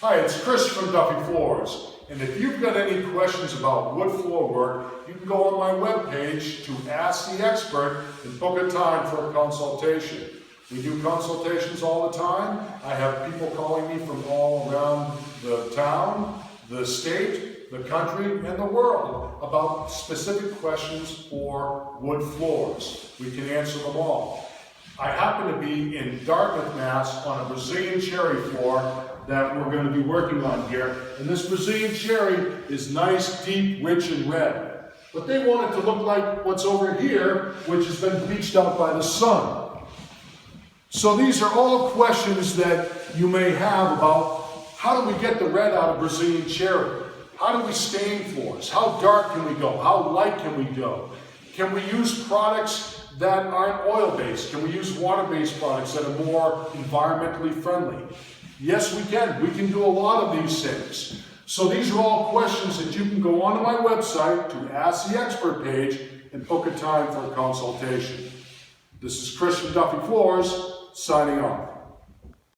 Hi, it's Chris from Duffy Floors, and if you've got any questions about wood floor work, you can go on my webpage to Ask the Expert and book a time for a consultation. We do consultations all the time. I have people calling me from all around the town, the state, the country, and the world about specific questions for wood floors. We can answer them all. I happen to be in Dartmouth, Mass. On a Brazilian cherry floor that we're going to be working on here. And this Brazilian cherry is nice, deep, rich, and red. But they want it to look like what's over here, which has been bleached out by the sun. So these are all questions that you may have about how do we get the red out of Brazilian cherry? How do we stain floors? How dark can we go? How light can we go? Can we use products that aren't oil-based? Can we use water-based products that are more environmentally friendly? Yes, we can. We can do a lot of these things. So these are all questions that you can go onto my website to Ask the Expert page and book a time for a consultation. This is Chris from Duffy Floors, signing off.